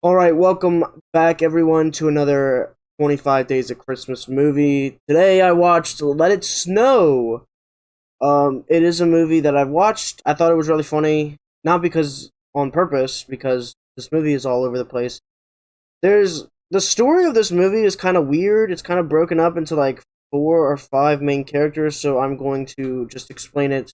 Alright, welcome back everyone to another 25 Days of Christmas movie. Today I watched Let It Snow. It is a movie that I've watched. I thought it was really funny. Not because on purpose, because this movie is all over the place. The story of this movie is kind of weird. It's kind of broken up into like four or five main characters, so I'm going to just explain it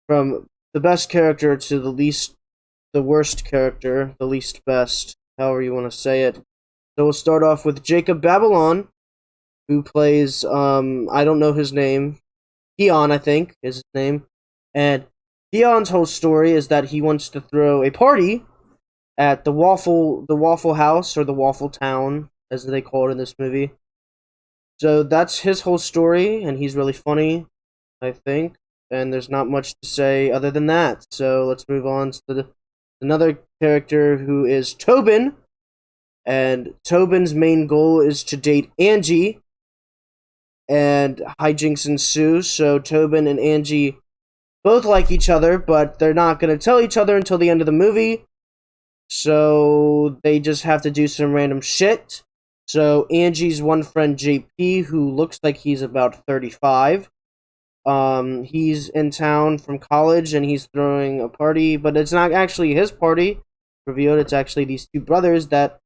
from the best character to the worst character, the least best, however you want to say it. So we'll start off with Jacob Babylon, who plays I don't know his name. Keon, I think, is his name. And Keon's whole story is that he wants to throw a party at the Waffle House, or the Waffle Town, as they call it in this movie. So that's his whole story, and he's really funny, I think. And there's not much to say other than that. So let's move on to another character, who is Tobin. And Tobin's main goal is to date Angie, and hijinks ensue. So Tobin and Angie both like each other, but they're not going to tell each other until the end of the movie. So they just have to do some random shit. So Angie's one friend JP, who looks like he's about 35, he's in town from college and he's throwing a party, but it's not actually his party. Revealed it's actually these two brothers that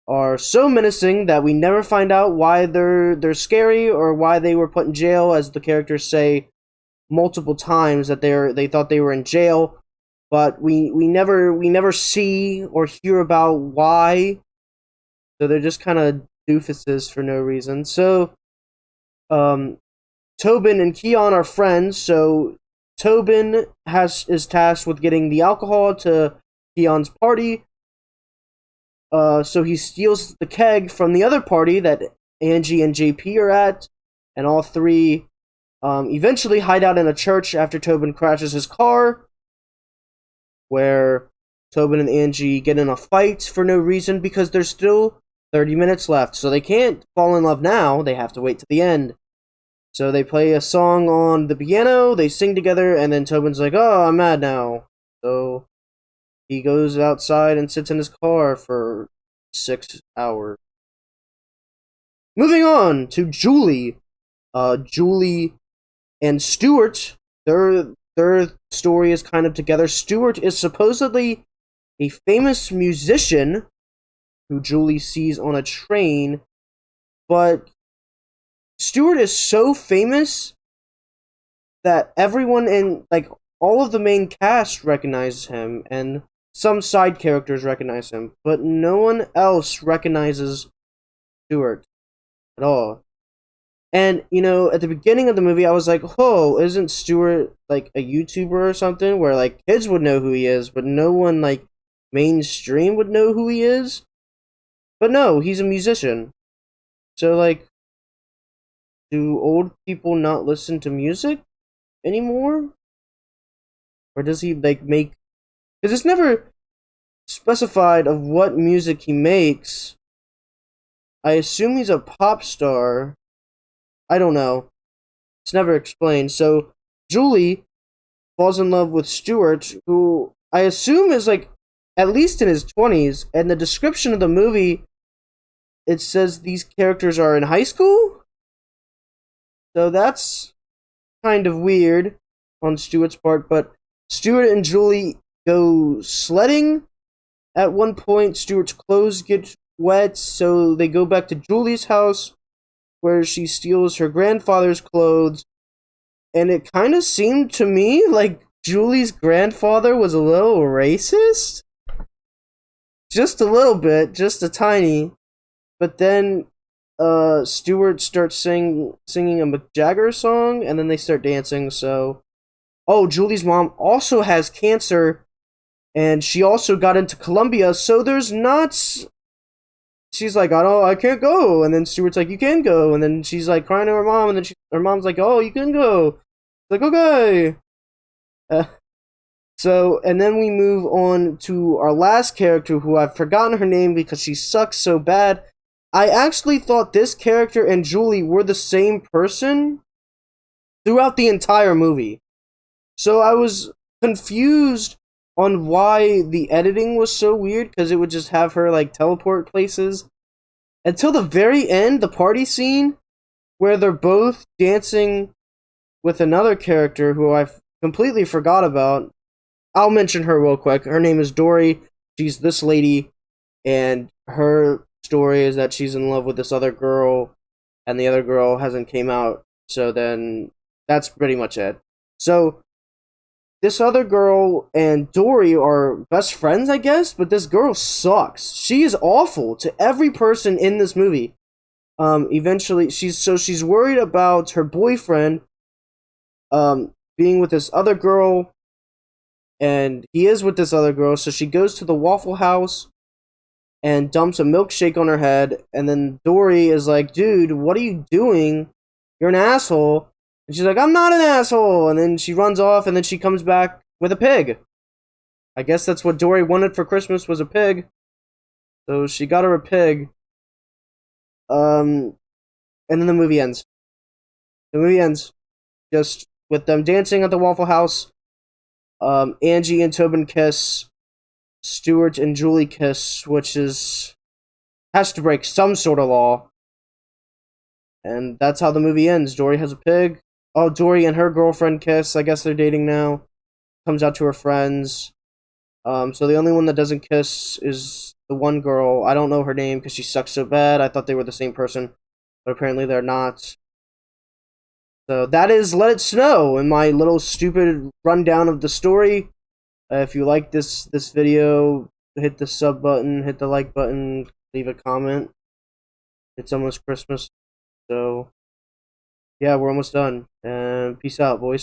are so menacing that we never find out why they're scary or why they were put in jail, as the characters say multiple times that they thought they were in jail, but we never see or hear about why. So they're just kind of doofuses for no reason. So um Tobin and Keon are friends, so Tobin is tasked with getting the alcohol to Keon's party. So he steals the keg from the other party that Angie and JP are at, and all three eventually hide out in a church after Tobin crashes his car, where Tobin and Angie get in a fight for no reason because there's still 30 minutes left, so they can't fall in love now. They have to wait to the end. So they play a song on the piano, they sing together, and then Tobin's like, "Oh, I'm mad now." So he goes outside and sits in his car for 6 hours. Moving on to Julie. Julie and Stuart, their story is kind of together. Stuart is supposedly a famous musician who Julie sees on a train, but Stuart is so famous that everyone in, like, all of the main cast recognizes him, and some side characters recognize him, but no one else recognizes Stuart at all. And, at the beginning of the movie, I was like, oh, isn't Stuart, like, a YouTuber or something, where, like, kids would know who he is, but no one, like, mainstream would know who he is? But no, he's a musician. So, like, do old people not listen to music anymore? Or does he, like, make... Because it's never specified of what music he makes. I assume he's a pop star. I don't know. It's never explained. So Julie falls in love with Stuart, who I assume is, like, at least in his 20s. And the description of the movie, it says these characters are in high school. So that's kind of weird on Stuart's part. But Stuart and Julie go sledding. At one point, Stuart's clothes get wet, so they go back to Julie's house, where she steals her grandfather's clothes. And it kind of seemed to me like Julie's grandfather was a little racist. Just a little bit, just a tiny. But then Stuart starts singing a Mick Jagger song, and then they start dancing. So, oh, Julie's mom also has cancer, and she also got into Columbia, so there's not... She's like, I can't go, and then Stuart's like, you can go, and then she's like crying to her mom, and then her mom's like, oh, you can go. Like, okay. Uh, and then we move on to our last character, who I've forgotten her name because she sucks so bad. I actually thought this character and Julie were the same person throughout the entire movie. So I was confused on why the editing was so weird, because it would just have her like teleport places until the very end, the party scene where they're both dancing with another character who I completely forgot about. I'll mention her real quick. Her name is Dory. She's this lady, and her story is that she's in love with this other girl, and the other girl hasn't came out. So then that's pretty much it. So this other girl and Dory are best friends, I guess, but this girl sucks. She is awful to every person in this movie. Eventually, she's worried about her boyfriend, being with this other girl, and he is with this other girl. So she goes to the Waffle House and dumps a milkshake on her head, and then Dory is like, "Dude, what are you doing? You're an asshole." And she's like, "I'm not an asshole." And then she runs off, and then she comes back with a pig. I guess that's what Dory wanted for Christmas, was a pig. So she got her a pig. And then the movie ends. The movie ends just with them dancing at the Waffle House. Angie and Tobin kiss. Stuart and Julie kiss, which has to break some sort of law. And that's how the movie ends. Dory has a pig. Oh, Dory and her girlfriend kiss. I guess they're dating now. Comes out to her friends. So the only one that doesn't kiss is the one girl. I don't know her name because she sucks so bad. I thought they were the same person, but apparently they're not. So that is Let It Snow, and my little stupid rundown of the story. If you like this video, hit the sub button, hit the like button, leave a comment. It's almost Christmas, so yeah, we're almost done. And peace out, boys.